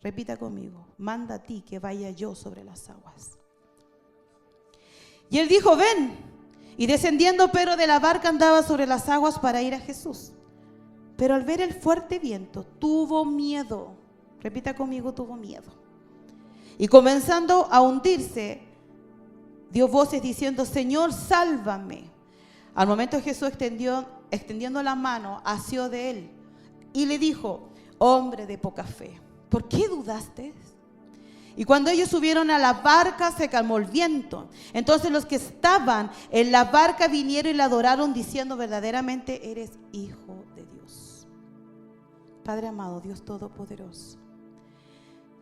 Repita conmigo: manda a ti que vaya yo sobre las aguas. Y él dijo: ven. Y descendiendo Pedro de la barca andaba sobre las aguas para ir a Jesús. Pero al ver el fuerte viento tuvo miedo. Repita conmigo: tuvo miedo. Y comenzando a hundirse, dio voces diciendo: Señor, sálvame. Al momento Jesús extendiendo la mano, asió de él y le dijo: hombre de poca fe, ¿por qué dudaste? Y cuando ellos subieron a la barca, se calmó el viento. Entonces los que estaban en la barca vinieron y le adoraron, diciendo: verdaderamente eres Hijo de Dios. Padre amado, Dios Todopoderoso,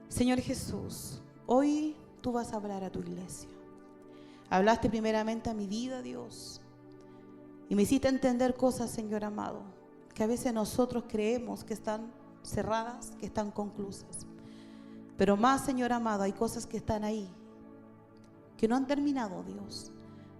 Señor Jesús, hoy tú vas a hablar a tu iglesia. Hablaste primeramente a mi vida, Dios, y me hiciste entender cosas, Señor amado, que a veces nosotros creemos que están cerradas, que están conclusas. Pero más, Señor amado, hay cosas que están ahí, que no han terminado, Dios.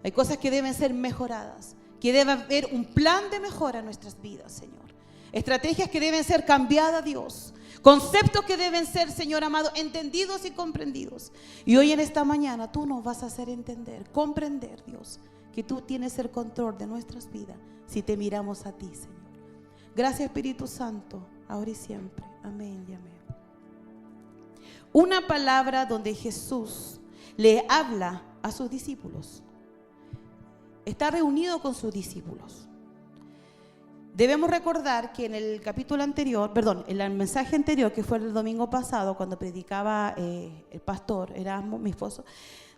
Hay cosas que deben ser mejoradas, que debe haber un plan de mejora en nuestras vidas, Señor. Estrategias que deben ser cambiadas, Dios. Conceptos que deben ser, Señor amado, entendidos y comprendidos. Y hoy en esta mañana tú nos vas a hacer entender, comprender, Dios, que tú tienes el control de nuestras vidas si te miramos a ti, Señor. Gracias, Espíritu Santo, ahora y siempre. Amén y amén. Una palabra donde Jesús le habla a sus discípulos. Está reunido con sus discípulos. Debemos recordar que en el capítulo anterior, en el mensaje anterior, que fue el domingo pasado, cuando predicaba el pastor Erasmo, mi esposo,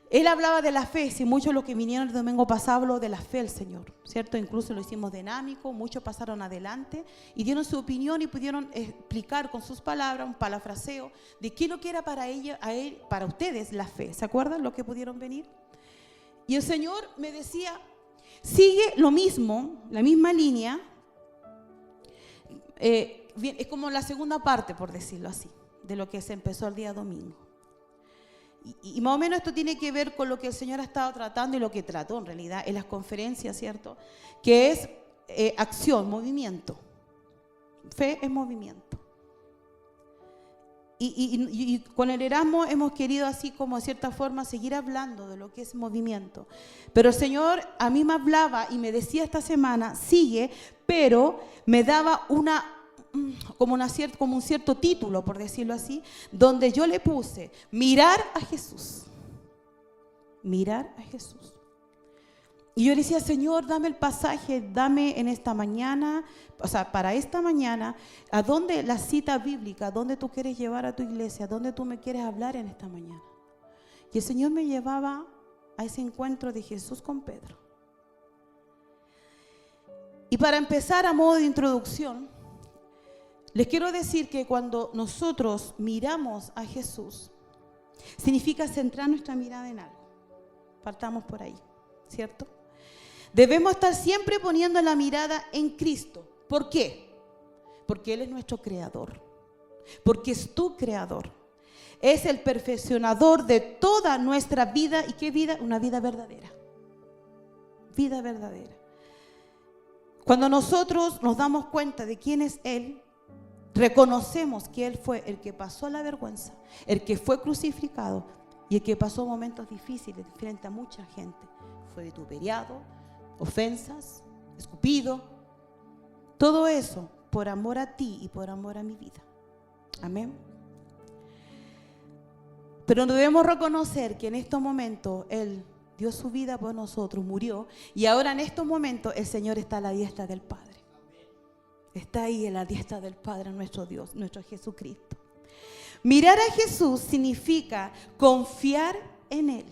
él hablaba de la fe. Si muchos de los que vinieron el domingo pasado habló de la fe del Señor, ¿cierto? Incluso lo hicimos dinámico, muchos pasaron adelante y dieron su opinión y pudieron explicar con sus palabras, un parafraseo, de qué es lo que era para ella, para ustedes la fe. ¿Se acuerdan lo que pudieron venir? Y el Señor me decía, sigue lo mismo, la misma línea, es como la segunda parte, por decirlo así, de lo que se empezó el día domingo. Y más o menos esto tiene que ver con lo que el Señor ha estado tratando y lo que trató en realidad en las conferencias, ¿cierto? Que es acción, movimiento. Fe es movimiento. Y con el Erasmo hemos querido así como de cierta forma seguir hablando de lo que es movimiento. Pero el Señor a mí me hablaba y me decía esta semana, sigue, pero me daba como un cierto título, por decirlo así, donde yo le puse mirar a Jesús. Mirar a Jesús. Y yo le decía, Señor, dame el pasaje, dame en esta mañana, o sea, para esta mañana, ¿a dónde la cita bíblica? ¿A dónde tú quieres llevar a tu iglesia? ¿A dónde tú me quieres hablar en esta mañana? Y el Señor me llevaba a ese encuentro de Jesús con Pedro. Y para empezar, a modo de introducción, les quiero decir que cuando nosotros miramos a Jesús, significa centrar nuestra mirada en algo. Partamos por ahí, ¿cierto? Debemos estar siempre poniendo la mirada en Cristo. ¿Por qué? Porque Él es nuestro creador. Porque es tu creador. Es el perfeccionador de toda nuestra vida. ¿Y qué vida? Una vida verdadera. Vida verdadera. Cuando nosotros nos damos cuenta de quién es Él, reconocemos que Él fue el que pasó la vergüenza, el que fue crucificado y el que pasó momentos difíciles frente a mucha gente. Fue vituperiado, ofensas, escupido, todo eso por amor a ti y por amor a mi vida. Amén. Pero debemos reconocer que en estos momentos Él dio su vida por nosotros, murió, y ahora en estos momentos el Señor está a la diestra del Padre. Está ahí en la diestra del Padre, nuestro Dios, nuestro Jesucristo. Mirar a Jesús significa confiar en Él.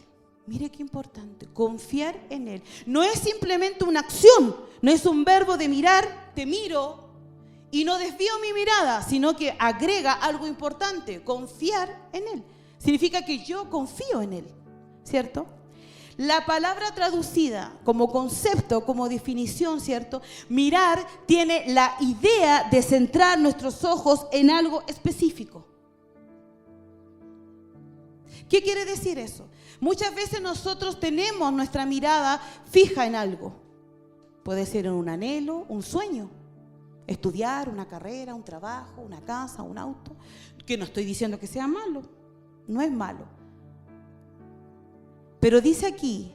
Mire qué importante, confiar en Él. No es simplemente una acción, no es un verbo de mirar, te miro y no desvío mi mirada, sino que agrega algo importante, confiar en Él. Significa que yo confío en Él, ¿cierto? La palabra traducida como concepto, como definición, ¿cierto? Mirar tiene la idea de centrar nuestros ojos en algo específico. ¿Qué quiere decir eso? Muchas veces nosotros tenemos nuestra mirada fija en algo. Puede ser en un anhelo, un sueño. Estudiar, una carrera, un trabajo, una casa, un auto. Que no estoy diciendo que sea malo, no es malo. Pero dice aquí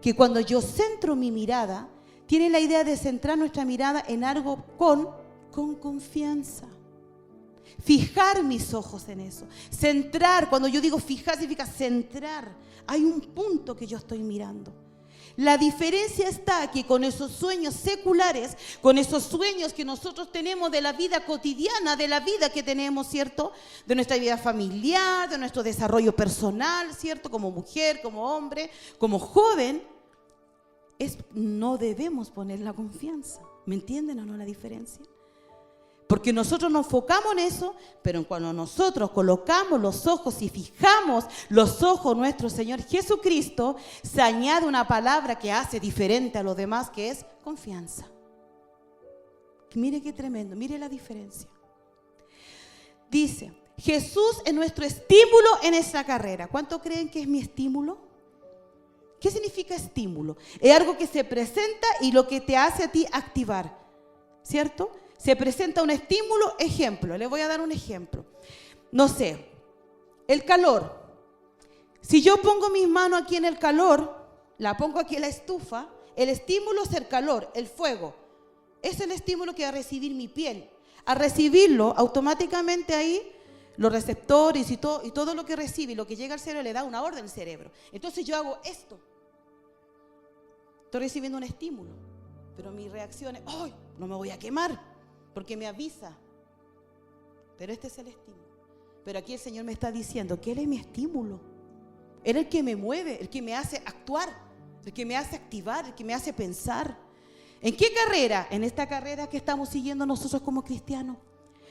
que cuando yo centro mi mirada, tiene la idea de centrar nuestra mirada en algo con confianza. Fijar mis ojos en eso. Centrar, cuando yo digo fijar, significa centrar. Hay un punto que yo estoy mirando. La diferencia está que con esos sueños seculares, con esos sueños que nosotros tenemos de la vida cotidiana, de la vida que tenemos, ¿cierto? De nuestra vida familiar, de nuestro desarrollo personal, ¿cierto? Como mujer, como hombre, como joven, no debemos poner la confianza. ¿Me entienden o no la diferencia? Porque nosotros nos enfocamos en eso, pero cuando nosotros colocamos los ojos y fijamos los ojos en nuestro Señor Jesucristo, se añade una palabra que hace diferente a los demás, que es confianza. Mire qué tremendo, mire la diferencia. Dice, Jesús es nuestro estímulo en esta carrera. ¿Cuánto creen que es mi estímulo? ¿Qué significa estímulo? Es algo que se presenta y lo que te hace a ti activar, ¿cierto? Se presenta un estímulo, ejemplo, le voy a dar un ejemplo. No sé, el calor. Si yo pongo mis manos aquí en el calor, la pongo aquí en la estufa, el estímulo es el calor, el fuego. Es el estímulo que va a recibir mi piel. Al recibirlo, automáticamente ahí, los receptores y todo lo que recibe, lo que llega al cerebro, le da una orden al cerebro. Entonces yo hago esto. Estoy recibiendo un estímulo, pero mi reacción es, ¡ay! No me voy a quemar. Porque me avisa. Pero este es el estímulo. Pero aquí el Señor me está diciendo que Él es mi estímulo. Él es el que me mueve, el que me hace actuar, el que me hace activar, el que me hace pensar. ¿En qué carrera? En esta carrera que estamos siguiendo nosotros como cristianos.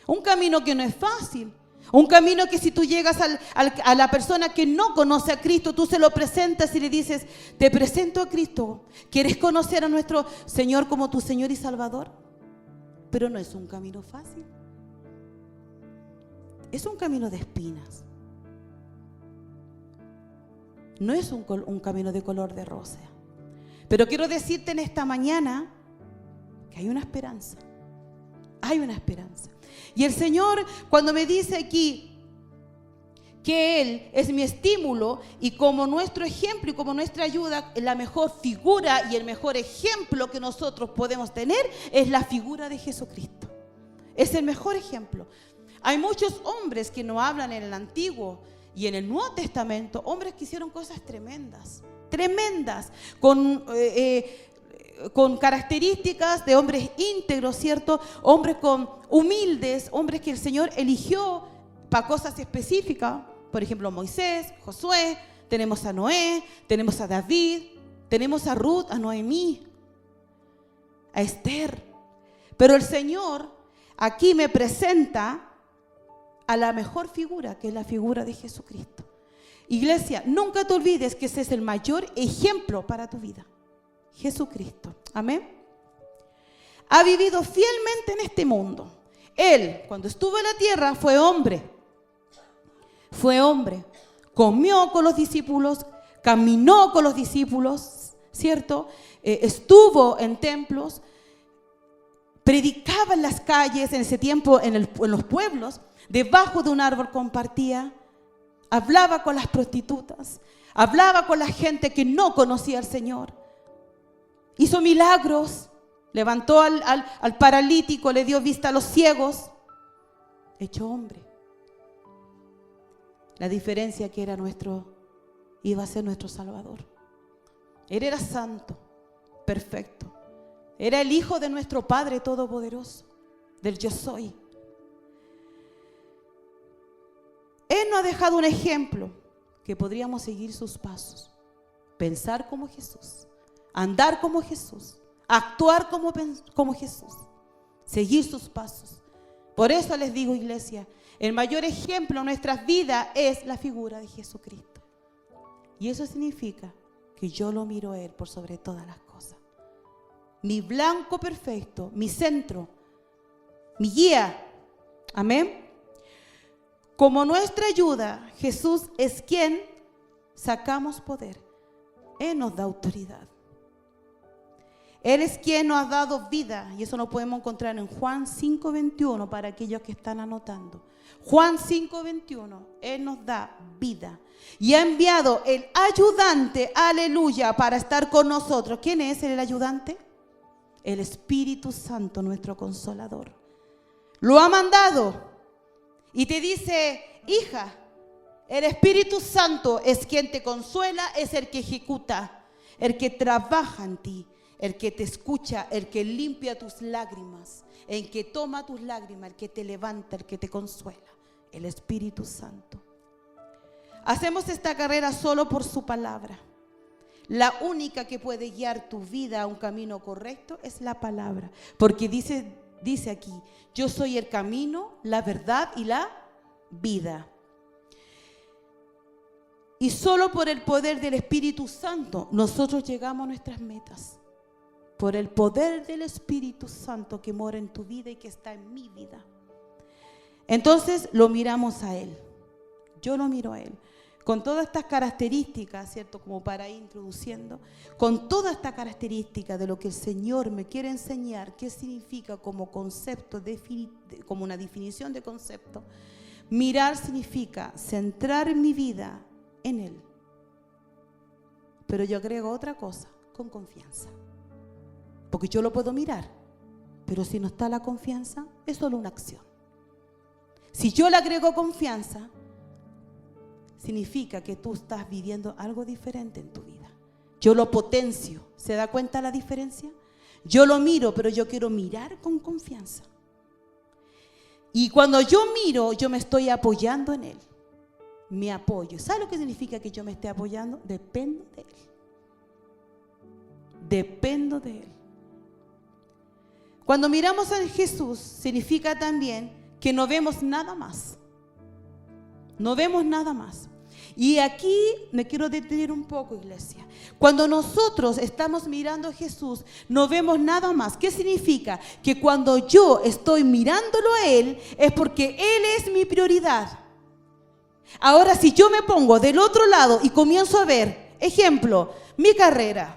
Un camino que no es fácil. Un camino que si tú llegas a la persona que no conoce a Cristo, tú se lo presentas y le dices, te presento a Cristo. ¿Quieres conocer a nuestro Señor como tu Señor y Salvador? Pero no es un camino fácil. Es un camino de espinas. No es un camino de color de rosa. Pero quiero decirte en esta mañana que hay una esperanza. Hay una esperanza. Y el Señor, cuando me dice aquí que Él es mi estímulo y como nuestro ejemplo y como nuestra ayuda, la mejor figura y el mejor ejemplo que nosotros podemos tener es la figura de Jesucristo. Es el mejor ejemplo. Hay muchos hombres que no hablan en el Antiguo y en el Nuevo Testamento, hombres que hicieron cosas tremendas, tremendas, con características de hombres íntegros, ¿cierto? Hombres humildes, hombres que el Señor eligió para cosas específicas. Por ejemplo, Moisés, Josué, tenemos a Noé, tenemos a David, tenemos a Ruth, a Noemí, a Esther. Pero el Señor aquí me presenta a la mejor figura, que es la figura de Jesucristo. Iglesia, nunca te olvides que ese es el mayor ejemplo para tu vida. Jesucristo. Amén. Ha vivido fielmente en este mundo. Él, cuando estuvo en la tierra, fue hombre. Fue hombre. Comió con los discípulos, caminó con los discípulos, ¿cierto? Estuvo en templos, predicaba en las calles, en ese tiempo en los pueblos, debajo de un árbol compartía, hablaba con las prostitutas, hablaba con la gente que no conocía al Señor. Hizo milagros, levantó al paralítico, le dio vista a los ciegos. Hecho hombre. La diferencia que iba a ser nuestro Salvador. Él era santo, perfecto. Era el Hijo de nuestro Padre Todopoderoso, del Yo Soy. Él nos ha dejado un ejemplo que podríamos seguir sus pasos. Pensar como Jesús. Andar como Jesús, actuar como Jesús, seguir sus pasos. Por eso les digo, iglesia, el mayor ejemplo en nuestras vidas es la figura de Jesucristo. Y eso significa que yo lo miro a Él por sobre todas las cosas. Mi blanco perfecto, mi centro, mi guía. Amén. Como nuestra ayuda, Jesús es quien sacamos poder. Él nos da autoridad. Él es quien nos ha dado vida, y eso lo podemos encontrar en Juan 5:21 para aquellos que están anotando. Juan 5:21, Él nos da vida y ha enviado el ayudante, aleluya, para estar con nosotros. ¿Quién es el ayudante? El Espíritu Santo, nuestro consolador. Lo ha mandado y te dice: hija, el Espíritu Santo es quien te consuela, es el que ejecuta, el que trabaja en ti, el que te escucha, el que limpia tus lágrimas, el que toma tus lágrimas, el que te levanta, el que te consuela, el Espíritu Santo. Hacemos esta carrera solo por su palabra. La única que puede guiar tu vida a un camino correcto es la palabra, porque dice aquí: yo soy el camino, la verdad y la vida. Y solo por el poder del Espíritu Santo nosotros llegamos a nuestras metas. Por el poder del Espíritu Santo que mora en tu vida y que está en mi vida. Entonces lo miramos a Él. Yo lo miro a Él. Con todas estas características, ¿cierto? Como para ir introduciendo. Con toda esta característica de lo que el Señor me quiere enseñar, qué significa como concepto, como una definición de concepto. Mirar significa centrar mi vida en Él. Pero yo agrego otra cosa: con confianza. Porque yo lo puedo mirar, pero si no está la confianza, es solo una acción. Si yo le agrego confianza, significa que tú estás viviendo algo diferente en tu vida. Yo lo potencio. ¿Se da cuenta la diferencia? Yo lo miro, pero yo quiero mirar con confianza. Y cuando yo miro, yo me estoy apoyando en Él. Me apoyo. ¿Sabe lo que significa que yo me esté apoyando? Dependo de Él. Dependo de Él. Cuando miramos a Jesús, significa también que no vemos nada más. No vemos nada más. Y aquí me quiero detener un poco, iglesia. Cuando nosotros estamos mirando a Jesús, no vemos nada más. ¿Qué significa? Que cuando yo estoy mirándolo a Él, es porque Él es mi prioridad. Ahora, si yo me pongo del otro lado y comienzo a ver, ejemplo, mi carrera,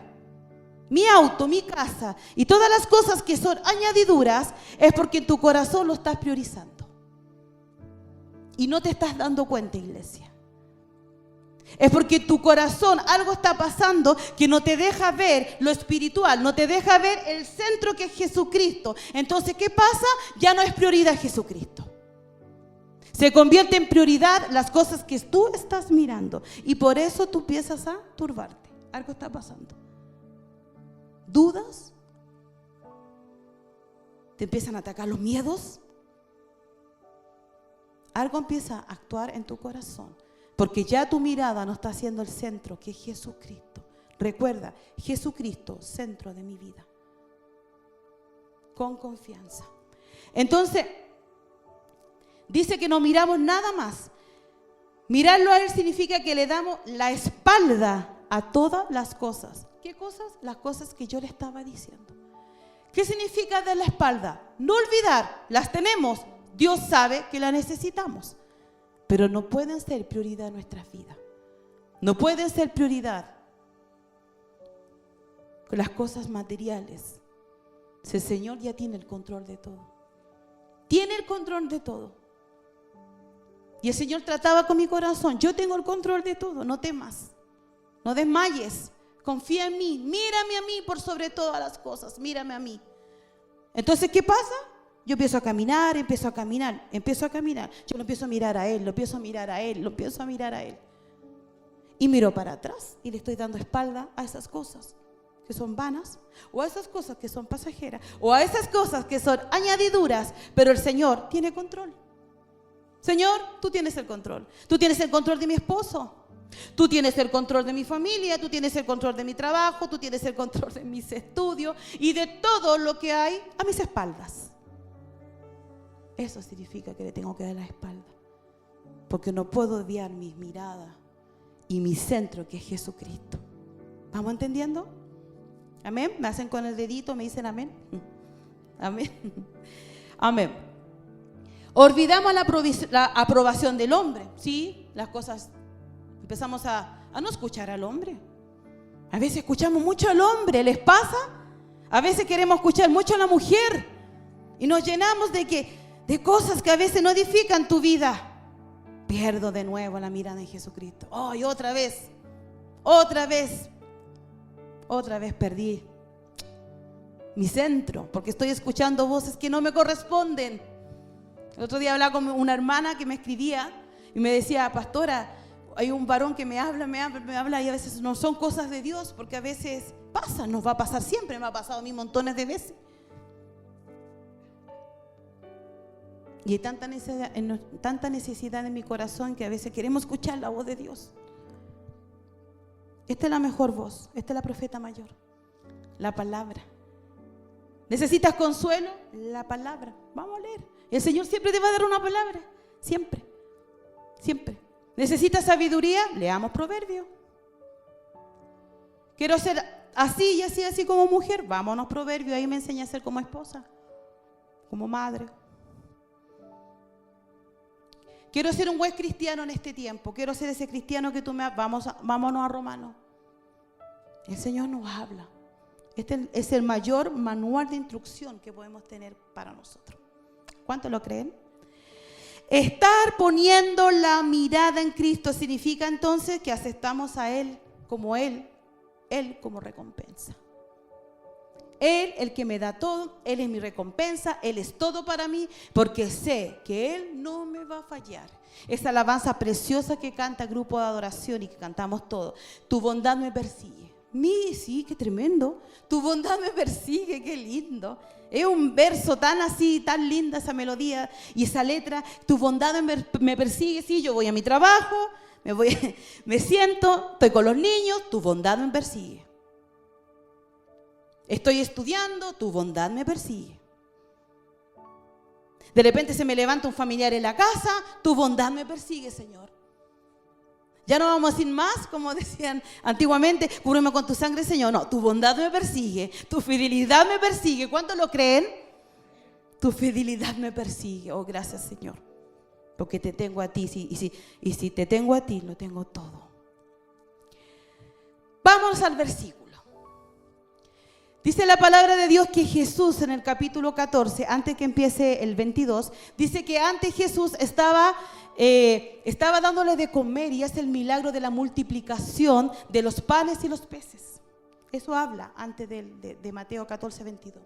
mi auto, mi casa y todas las cosas que son añadiduras, es porque en tu corazón lo estás priorizando. Y no te estás dando cuenta, iglesia. Es porque en tu corazón algo está pasando que no te deja ver lo espiritual, no te deja ver el centro que es Jesucristo. Entonces, ¿qué pasa? Ya no es prioridad Jesucristo. Se convierte en prioridad las cosas que tú estás mirando. Y por eso tú empiezas a turbarte. Algo está pasando. ¿Dudas? ¿Te empiezan a atacar los miedos? Algo empieza a actuar en tu corazón. Porque ya tu mirada no está siendo el centro, que es Jesucristo. Recuerda, Jesucristo, centro de mi vida. Con confianza. Entonces, dice que no miramos nada más. Mirarlo a Él significa que le damos la espalda a todas las cosas. ¿Qué cosas? Las cosas que yo le estaba diciendo. ¿Qué significa dar la espalda? No olvidar, las tenemos. Dios sabe que las necesitamos. Pero no pueden ser prioridad en nuestras vidas. No pueden ser prioridad con las cosas materiales. Si el Señor ya tiene el control de todo. Tiene el control de todo. Y el Señor trataba con mi corazón. Yo tengo el control de todo. No temas. No desmayes. Confía en mí. Mírame a mí por sobre todas las cosas. Mírame a mí. Entonces, ¿qué pasa? Yo empiezo a caminar. Yo lo empiezo a mirar a Él, lo empiezo a mirar a Él. Y miro para atrás y le estoy dando espalda a esas cosas que son vanas, o a esas cosas que son pasajeras, o a esas cosas que son añadiduras, pero el Señor tiene control. Señor, tú tienes el control. Tú tienes el control de mi esposo. Tú tienes el control de mi familia, tú tienes el control de mi trabajo, tú tienes el control de mis estudios y de todo lo que hay a mis espaldas. Eso significa que le tengo que dar la espalda, porque no puedo desviar mi mirada y mi centro, que es Jesucristo. ¿Vamos entendiendo? ¿Amén? ¿Me hacen con el dedito? ¿Me dicen amén? Amén. Amén. Olvidamos la aprobación del hombre. Sí, las cosas, empezamos a no escuchar al hombre. A veces escuchamos mucho al hombre. ¿Les pasa? A veces queremos escuchar mucho a la mujer y nos llenamos de cosas que a veces no edifican tu vida. Pierdo de nuevo la mirada en Jesucristo. Oh, y otra vez perdí mi centro, porque estoy escuchando voces que no me corresponden. El otro día hablaba con una hermana que me escribía y me decía: pastora, hay un varón que me habla y a veces no son cosas de Dios, porque a veces pasa, nos va a pasar siempre, me ha pasado a mí montones de veces. Y hay tanta necesidad en mi corazón que a veces queremos escuchar la voz de Dios. Esta es la mejor voz, esta es la profeta mayor, la palabra. ¿Necesitas consuelo? La palabra. Vamos a leer. El Señor siempre te va a dar una palabra, siempre, siempre. ¿Necesitas sabiduría? Leamos Proverbios. Quiero ser así y así como mujer. Vámonos Proverbios, ahí me enseña a ser como esposa, como madre. Quiero ser un buen cristiano en este tiempo. Quiero ser ese cristiano que tú me... Vámonos a Romanos. El Señor nos habla. Este es el mayor manual de instrucción que podemos tener para nosotros. ¿Cuántos lo creen? Estar poniendo la mirada en Cristo significa entonces que aceptamos a Él como recompensa. Él, el que me da todo, Él es mi recompensa, Él es todo para mí, porque sé que Él no me va a fallar. Esa alabanza preciosa que canta el grupo de adoración y que cantamos todos. Tu bondad me persigue. Sí, qué tremendo. Tu bondad me persigue, qué lindo. Es un verso tan así, tan linda esa melodía y esa letra. Tu bondad me persigue. Sí, yo voy a mi trabajo, me siento, estoy con los niños, tu bondad me persigue. Estoy estudiando, tu bondad me persigue. De repente se me levanta un familiar en la casa, tu bondad me persigue, Señor. Ya no vamos a decir más, como decían antiguamente, cúbreme con tu sangre, Señor. No, tu bondad me persigue, tu fidelidad me persigue. ¿Cuántos lo creen? Tu fidelidad me persigue. Oh, gracias, Señor, porque te tengo a ti. Y si te tengo a ti, lo tengo todo. Vamos al versículo. Dice la palabra de Dios que Jesús en el capítulo 14, antes que empiece el 22, dice que antes Jesús estaba dándole de comer y hace el milagro de la multiplicación de los panes y los peces. Eso habla antes de Mateo 14, 22.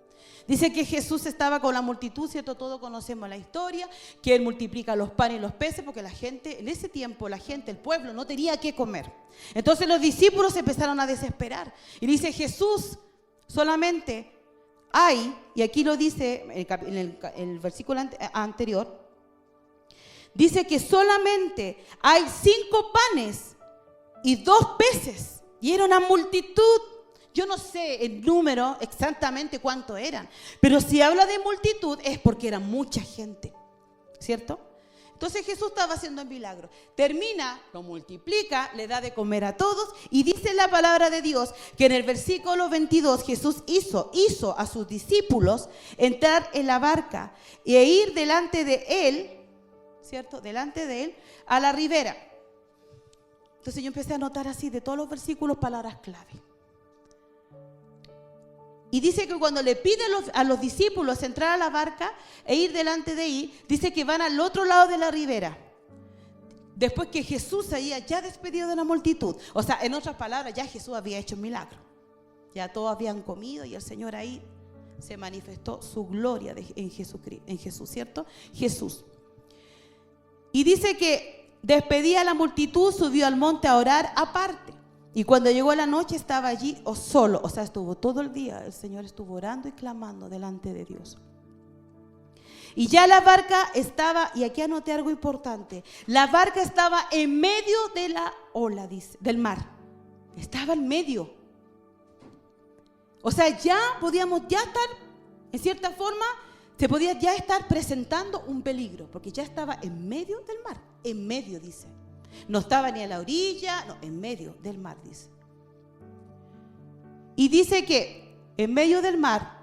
Dice que Jesús estaba con la multitud, ¿cierto? Todos conocemos la historia, que Él multiplica los panes y los peces porque la gente, en ese tiempo el pueblo no tenía qué comer. Entonces los discípulos empezaron a desesperar y dice Jesús, solamente hay, y aquí lo dice en el versículo anterior, dice que solamente hay 5 panes y 2 peces, y era una multitud. Yo no sé el número exactamente cuánto eran, pero si habla de multitud es porque era mucha gente, ¿cierto? Entonces Jesús estaba haciendo el milagro, termina, lo multiplica, le da de comer a todos y dice la palabra de Dios que en el versículo 22 Jesús hizo a sus discípulos entrar en la barca e ir delante de Él, ¿cierto? Delante de Él a la ribera. Entonces yo empecé a anotar así de todos los versículos palabras clave. Y dice que cuando le pide a los discípulos entrar a la barca e ir delante de ahí, dice que van al otro lado de la ribera. Después que Jesús había ya despedido de la multitud. O sea, en otras palabras, ya Jesús había hecho un milagro. Ya todos habían comido y el Señor ahí se manifestó su gloria en Jesús, ¿cierto? Jesús. Y dice que despedía a la multitud, subió al monte a orar aparte. Y cuando llegó la noche estaba allí solo, o sea, estuvo todo el día, el Señor estuvo orando y clamando delante de Dios. Y ya la barca estaba, y aquí anoté algo importante, la barca estaba en medio de la ola, dice, del mar. Estaba en medio. O sea, ya podíamos estar, en cierta forma, se podía ya estar presentando un peligro, porque ya estaba en medio del mar, en medio, dice. No estaba ni a la orilla, no, en medio del mar, dice. Y dice que en medio del mar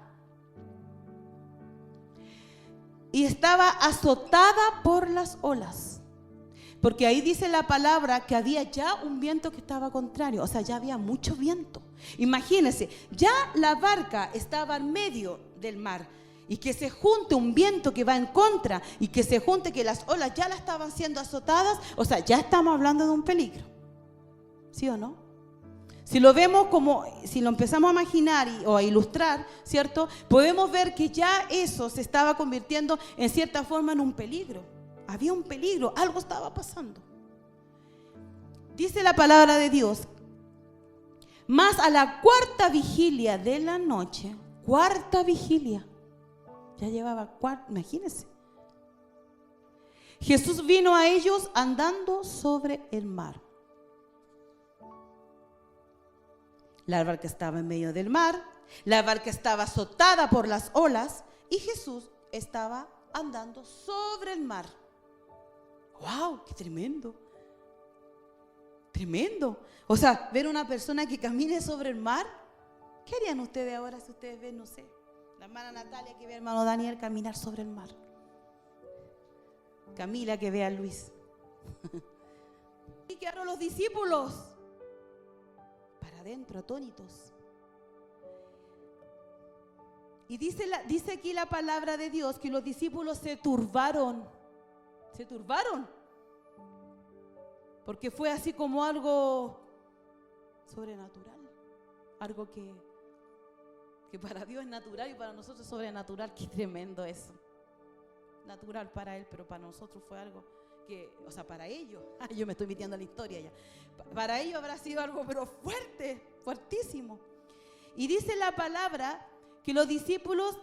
y estaba azotada por las olas. Porque ahí dice la palabra que había ya un viento que estaba contrario, o sea, ya había mucho viento. Imagínense, ya la barca estaba en medio del mar y que se junte un viento que va en contra y que se junte que las olas ya la estaban siendo azotadas, o sea, ya estamos hablando de un peligro. ¿Sí o no? Si lo vemos como, si lo empezamos a imaginar o a ilustrar, ¿cierto? Podemos ver que ya eso se estaba convirtiendo en cierta forma en un peligro. Había un peligro, algo estaba pasando. Dice la palabra de Dios, más a la cuarta vigilia de la noche, cuarta vigilia, ya llevaba imagínense. Jesús vino a ellos andando sobre el mar. La barca estaba en medio del mar, la barca estaba azotada por las olas y Jesús estaba andando sobre el mar. ¡Wow! ¡Qué tremendo! Tremendo. O sea, ver una persona que camine sobre el mar. ¿Qué harían ustedes ahora si ustedes ven, no sé, la hermana Natalia que ve al hermano Daniel caminar sobre el mar? Camila que ve a Luis. Y quedaron los discípulos para adentro, atónitos. Y dice aquí la palabra de Dios que los discípulos se turbaron. Se turbaron. Porque fue así como algo sobrenatural. Algo que para Dios es natural y para nosotros es sobrenatural. Qué tremendo eso. Natural para Él, pero para nosotros fue algo que, o sea, para ellos, yo me estoy metiendo en la historia ya. Para ellos habrá sido algo pero fuerte, fuertísimo. Y dice la palabra que los discípulos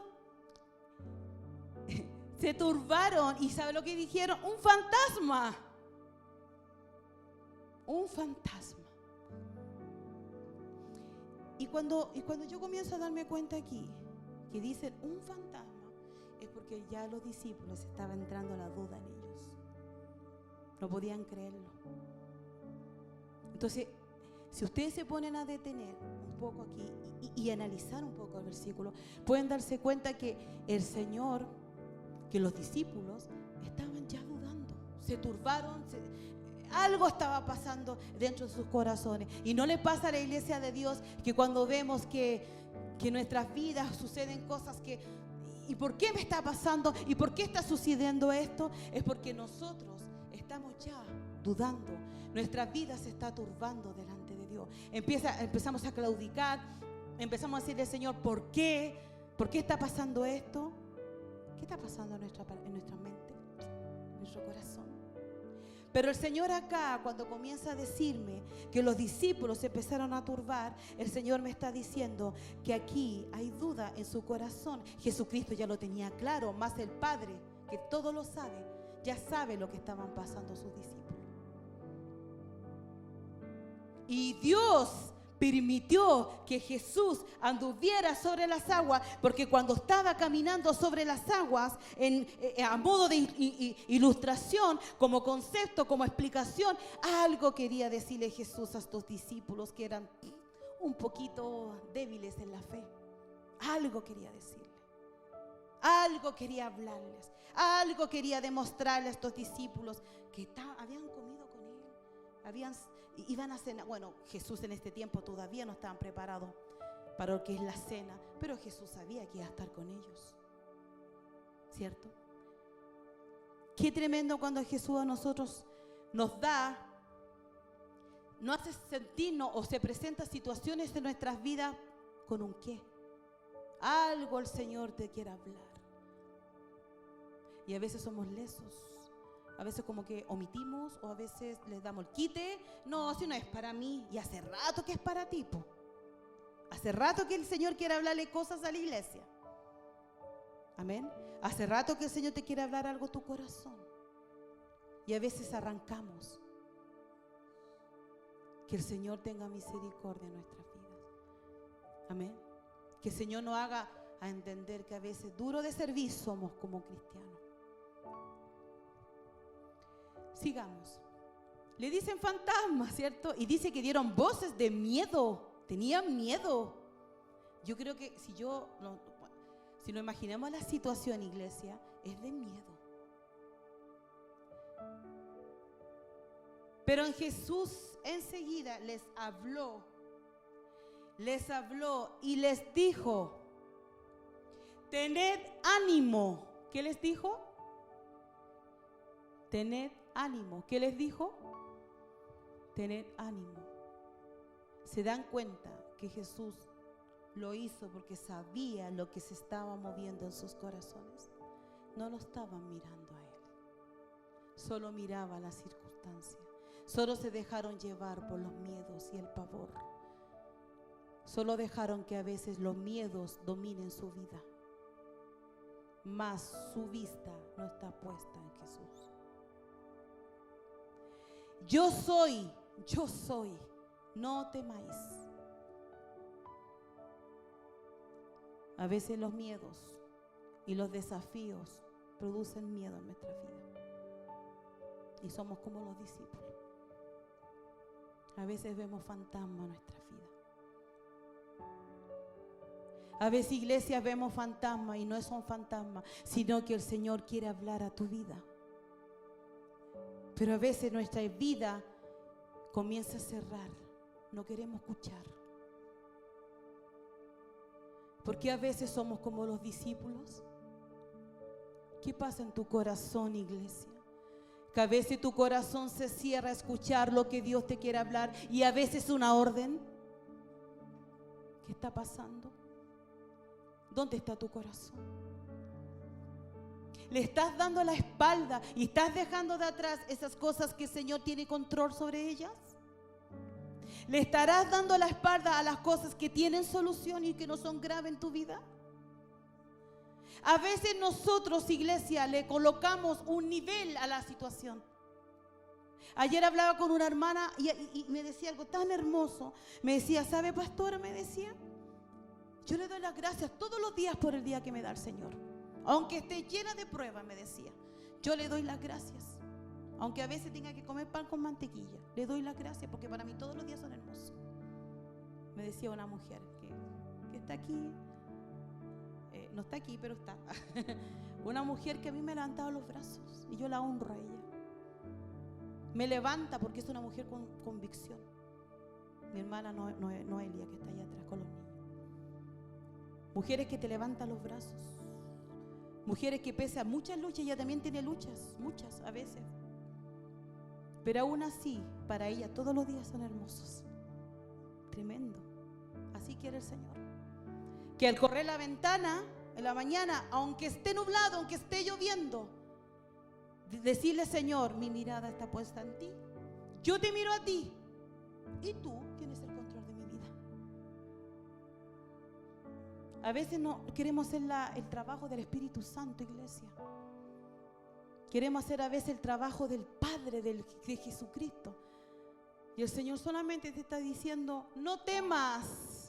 se turbaron y ¿sabe lo que dijeron? Un fantasma. Un fantasma. Y cuando yo comienzo a darme cuenta aquí que dicen un fantasma, es porque ya los discípulos estaba entrando la duda en ellos. No podían creerlo. Entonces, si ustedes se ponen a detener un poco aquí y analizar un poco el versículo, pueden darse cuenta que el Señor, que los discípulos estaban ya dudando, se turbaron, algo estaba pasando dentro de sus corazones. Y no le pasa a la iglesia de Dios que cuando vemos que en nuestras vidas suceden cosas que, ¿y por qué me está pasando? ¿Y por qué está sucediendo esto? Es porque nosotros estamos ya dudando. Nuestra vida se está turbando delante de Dios. Empezamos a claudicar, empezamos a decirle, Señor, ¿por qué? ¿Por qué está pasando esto? ¿Qué está pasando en nuestra mente, en nuestro corazón? Pero el Señor acá, cuando comienza a decirme que los discípulos se empezaron a turbar, el Señor me está diciendo que aquí hay duda en su corazón. Jesucristo ya lo tenía claro, más el Padre, que todo lo sabe, ya sabe lo que estaban pasando sus discípulos. Y Dios permitió que Jesús anduviera sobre las aguas, porque cuando estaba caminando sobre las aguas, a modo de ilustración, como concepto, como explicación, algo quería decirle Jesús a estos discípulos que eran un poquito débiles en la fe. Algo quería decirle, algo quería hablarles, algo quería demostrarle a estos discípulos que habían comido con él, iban a cenar. Bueno, Jesús en este tiempo todavía no estaban preparados para lo que es la cena, pero Jesús sabía que iba a estar con ellos, ¿cierto? Qué tremendo cuando Jesús a nosotros nos hace sentirnos o se presenta situaciones en nuestras vidas con un qué. Algo el Señor te quiere hablar. Y a veces somos lesos. A veces como que omitimos o a veces les damos el quite. No, si no es para mí. Y hace rato que es para ti, po. Hace rato que el Señor quiere hablarle cosas a la iglesia. Amén. Hace rato que el Señor te quiere hablar algo a tu corazón. Y a veces arrancamos. Que el Señor tenga misericordia en nuestras vidas. Amén. Que el Señor nos haga a entender que a veces duro de servir somos como cristianos. Sigamos. Le dicen fantasmas, ¿cierto? Y dice que dieron voces de miedo. Tenían miedo. Yo creo que si nos imaginamos la situación, iglesia, es de miedo. Pero en Jesús enseguida les habló. les habló y les dijo: tened ánimo. ¿Qué les dijo? Tened ánimo. ¿Qué les dijo? Tened ánimo. ¿Se dan cuenta que Jesús lo hizo porque sabía lo que se estaba moviendo en sus corazones? No lo estaban mirando a Él, solo miraba la circunstancia. Solo se dejaron llevar por los miedos y el pavor. Solo dejaron que a veces los miedos dominen su vida, mas su vista no está puesta en Jesús. Yo soy, no temáis. A veces los miedos y los desafíos producen miedo en nuestra vida. Y somos como los discípulos. A veces vemos fantasmas en nuestra vida. A veces, iglesias, vemos fantasmas y no son fantasmas, sino que el Señor quiere hablar a tu vida. Pero a veces nuestra vida comienza a cerrar. No queremos escuchar. Porque a veces somos como los discípulos. ¿Qué pasa en tu corazón, iglesia? Que a veces tu corazón se cierra a escuchar lo que Dios te quiere hablar, y a veces una orden. ¿Qué está pasando? ¿Dónde está tu corazón? ¿Le estás dando la espalda y estás dejando de atrás esas cosas que el Señor tiene control sobre ellas? ¿Le estarás dando la espalda a las cosas que tienen solución y que no son graves en tu vida? A veces nosotros, iglesia, le colocamos un nivel a la situación. Ayer hablaba con una hermana y me decía algo tan hermoso. Me decía: ¿sabe, pastora? Me decía, yo le doy las gracias todos los días por el día que me da el Señor. Aunque esté llena de pruebas, me decía, yo le doy las gracias. Aunque a veces tenga que comer pan con mantequilla, le doy las gracias porque para mí todos los días son hermosos. Me decía una mujer que está aquí. No está aquí, pero está. Una mujer que a mí me ha levantado los brazos y yo la honro a ella. Me levanta porque es una mujer con convicción. Mi hermana Noelia, que está allá atrás con los niños. Mujeres que te levantan los brazos. Mujeres que pese a muchas luchas, ella también tiene luchas, muchas a veces. Pero aún así, para ella todos los días son hermosos. Tremendo. Así quiere el Señor. Que al correr la ventana en la mañana, aunque esté nublado, aunque esté lloviendo, decirle: Señor, mi mirada está puesta en ti. Yo te miro a ti y tú tienes el control de mi vida. A veces no queremos hacer el trabajo del Espíritu Santo, iglesia. Queremos hacer a veces el trabajo del Padre, de Jesucristo. Y el Señor solamente te está diciendo: no temas.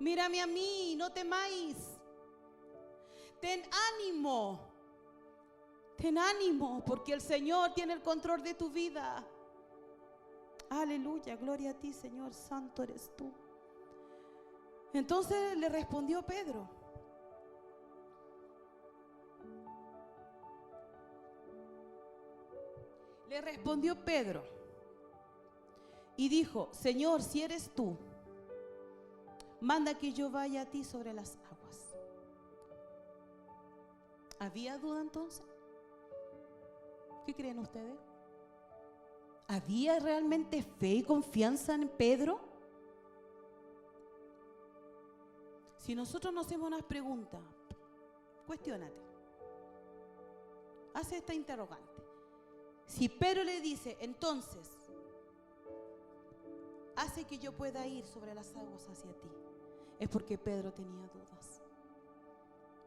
Mírame a mí, no temáis. Ten ánimo. Ten ánimo, porque el Señor tiene el control de tu vida. Aleluya, gloria a ti, Señor, santo eres tú. Entonces le respondió Pedro. Le respondió Pedro y dijo: Señor, si eres tú, manda que yo vaya a ti sobre las aguas. ¿Había duda entonces? ¿Qué creen ustedes? ¿Había realmente fe y confianza en Pedro? Si nosotros nos hacemos unas preguntas, cuestiónate. Hace esta interrogante. Si Pedro le dice: entonces, hace que yo pueda ir sobre las aguas hacia ti, es porque Pedro tenía dudas.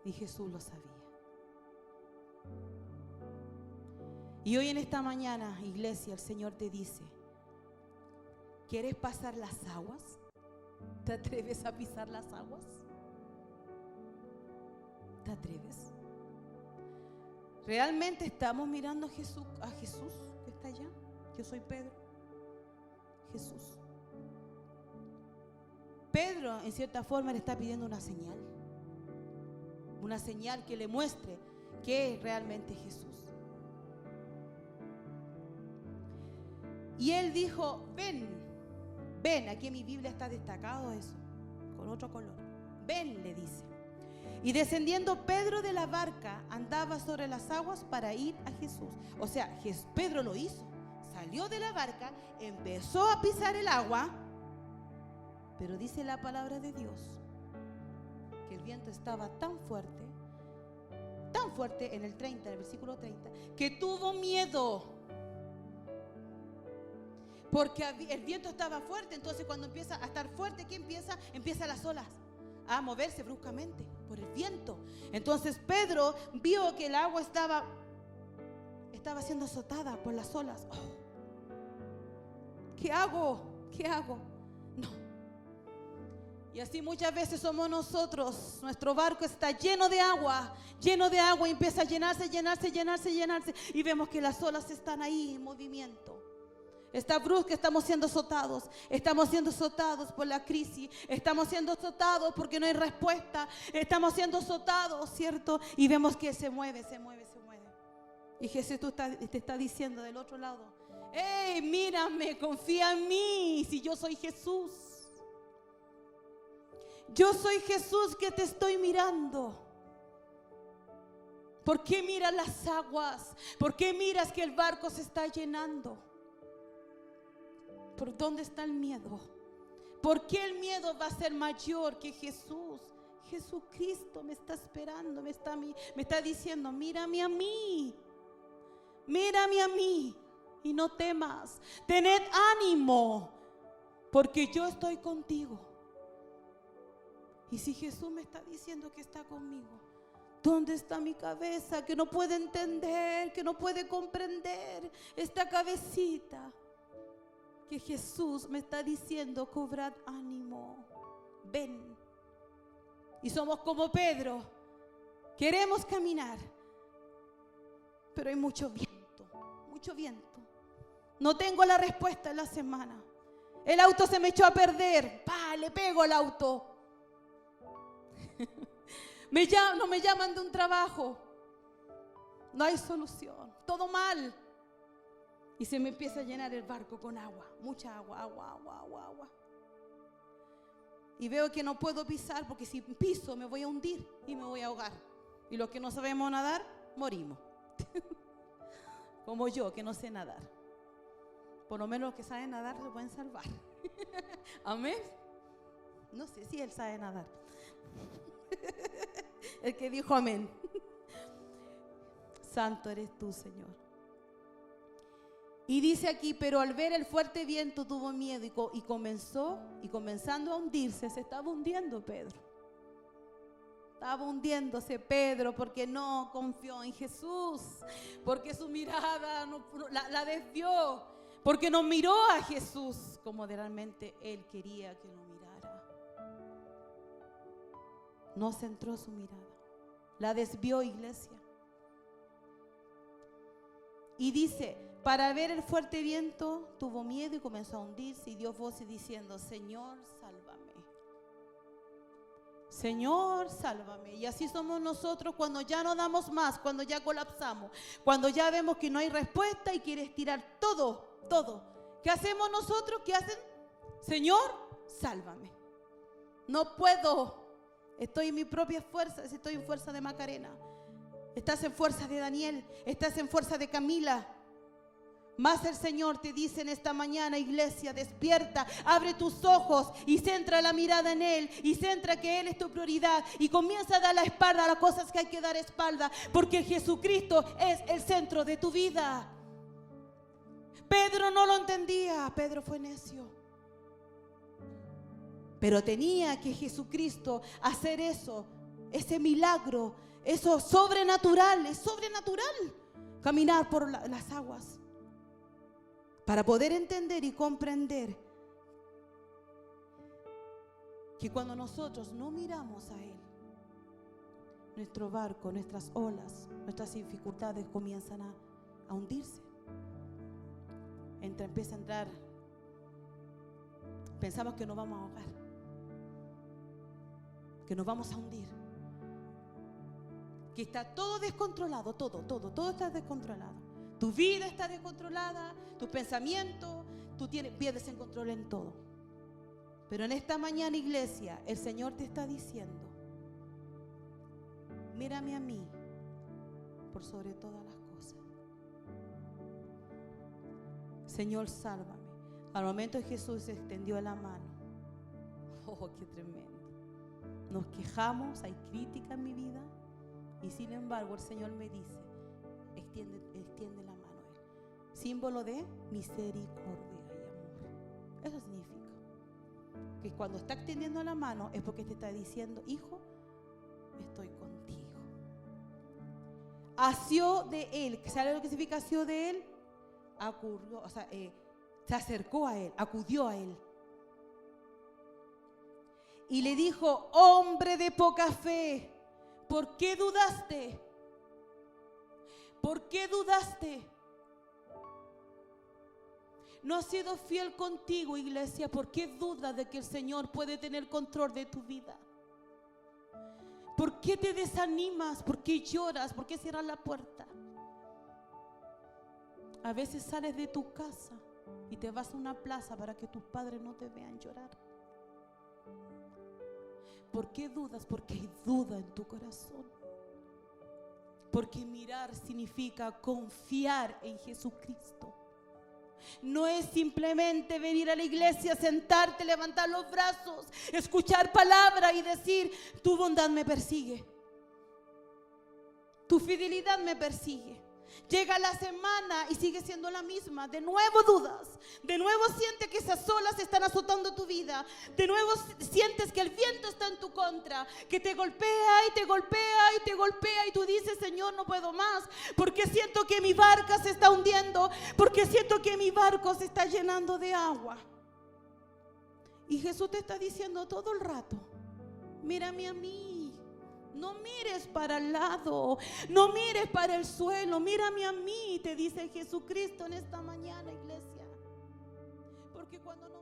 Y Jesús lo sabía. Y hoy en esta mañana, iglesia, el Señor te dice: ¿quieres pasar las aguas? ¿Te atreves a pisar las aguas? ¿Te atreves? ¿Realmente estamos mirando a Jesús que está allá? Yo soy Pedro. Jesús. Pedro, en cierta forma, le está pidiendo una señal que le muestre que es realmente Jesús. Y él dijo: ven, aquí en mi Biblia está destacado eso. con otro color. Ven, le dice. Y descendiendo Pedro de la barca, andaba sobre las aguas para ir a Jesús. O sea, Pedro lo hizo. Salió de la barca, empezó a pisar el agua, pero dice la palabra de Dios que el viento estaba tan fuerte en el 30, en el versículo 30, que tuvo miedo. Porque el viento estaba fuerte. Entonces cuando empieza a estar fuerte, ¿qué empieza? Empiezan las olas a moverse bruscamente por el viento. Entonces Pedro vio que el agua estaba siendo azotada por las olas. Oh, ¿qué hago? ¿Qué hago? No. Y así muchas veces somos nosotros. Nuestro barco está lleno de agua, y empieza a llenarse. Y vemos que las olas están ahí en movimiento. Está brusca, estamos siendo azotados por la crisis, estamos siendo azotados porque no hay respuesta, estamos siendo azotados, ¿cierto? Y vemos que se mueve. Y Jesús te está diciendo del otro lado: hey, mírame, confía en mí, si yo soy Jesús. Yo soy Jesús que te estoy mirando. ¿Por qué miras las aguas? ¿Por qué miras que el barco se está llenando? ¿Por dónde está el miedo? ¿Por qué el miedo va a ser mayor que Jesús? Jesucristo me está esperando, me está diciendo: mírame a mí y no temas, tened ánimo, porque yo estoy contigo. Y si Jesús me está diciendo que está conmigo, ¿dónde está mi cabeza que no puede entender, que no puede comprender esta cabecita? Que Jesús me está diciendo: cobrad ánimo, ven. Y somos como Pedro, queremos caminar, pero hay mucho viento. No tengo la respuesta en la semana. El auto se me echó a perder, le pego al auto. No me llaman de un trabajo, no hay solución, todo mal. Y se me empieza a llenar el barco con agua, mucha agua. Y veo que no puedo pisar, porque si piso me voy a hundir y me voy a ahogar. Y los que no sabemos nadar, morimos. Como yo, que no sé nadar. Por lo menos los que saben nadar se pueden salvar. Amén. No sé si él sabe nadar. El que dijo amén. Santo eres tú, Señor. Y dice aquí: pero al ver el fuerte viento tuvo miedo y comenzando a hundirse, se estaba hundiendo Pedro. Estaba hundiéndose Pedro porque no confió en Jesús, porque su mirada la desvió, porque no miró a Jesús como realmente él quería que lo mirara. No centró su mirada, la desvió, iglesia. Y dice: para ver el fuerte viento tuvo miedo y comenzó a hundirse, y dio voces diciendo: Señor, sálvame. Señor, sálvame. Y así somos nosotros cuando ya no damos más, cuando ya colapsamos, cuando ya vemos que no hay respuesta y quieres tirar todo. ¿Qué hacemos nosotros? ¿Qué hacen? Señor, sálvame. No puedo. Estoy en mi propia fuerza, estoy en fuerza de Macarena. Estás en fuerza de Daniel, estás en fuerza de Camila. Mas el Señor te dice en esta mañana: iglesia, despierta, abre tus ojos y centra la mirada en Él, y centra que Él es tu prioridad, y comienza a dar la espalda a las cosas que hay que dar espalda, porque Jesucristo es el centro de tu vida. Pedro no lo entendía, Pedro fue necio, pero tenía que Jesucristo hacer eso, ese milagro, eso sobrenatural, es sobrenatural, caminar por las aguas, para poder entender y comprender que cuando nosotros no miramos a Él, nuestro barco, nuestras olas, nuestras dificultades comienzan a hundirse. Empieza a entrar, pensamos que nos vamos a ahogar, que nos vamos a hundir, que está todo descontrolado, todo está descontrolado. Tu vida está descontrolada, tus pensamientos, pierdes el control en todo. Pero en esta mañana, iglesia, el Señor te está diciendo: mírame a mí por sobre todas las cosas. Señor, sálvame. Al momento Jesús extendió la mano. Oh, qué tremendo. Nos quejamos, hay crítica en mi vida, y sin embargo el Señor me dice: extiende la mano a Él. Símbolo de misericordia y amor. Eso significa que cuando está extendiendo la mano es porque te está diciendo: hijo, estoy contigo. Asió de él. ¿Sabe lo que significa asió de él? Acurrió, se acercó a él, acudió a él. Y le dijo: hombre de poca fe, ¿por qué dudaste? ¿Por qué dudaste? No has sido fiel contigo, iglesia. ¿Por qué dudas de que el Señor puede tener control de tu vida? ¿Por qué te desanimas? ¿Por qué lloras? ¿Por qué cierras la puerta? A veces sales de tu casa y te vas a una plaza para que tus padres no te vean llorar. ¿Por qué dudas? Porque hay duda en tu corazón. Porque mirar significa confiar en Jesucristo. No es simplemente venir a la iglesia, sentarte, levantar los brazos, escuchar palabra y decir: tu bondad me persigue, tu fidelidad me persigue. Llega la semana y sigue siendo la misma. De nuevo dudas. De nuevo sientes que esas olas están azotando tu vida. De nuevo sientes que el viento está en tu contra, que te golpea y te golpea y te golpea, y tú dices: Señor, no puedo más, porque siento que mi barca se está hundiendo, porque siento que mi barco se está llenando de agua. Y Jesús te está diciendo todo el rato: mírame a mí. No mires para el lado, no mires para el suelo, mírame a mí, te dice Jesucristo en esta mañana, iglesia. Porque cuando nos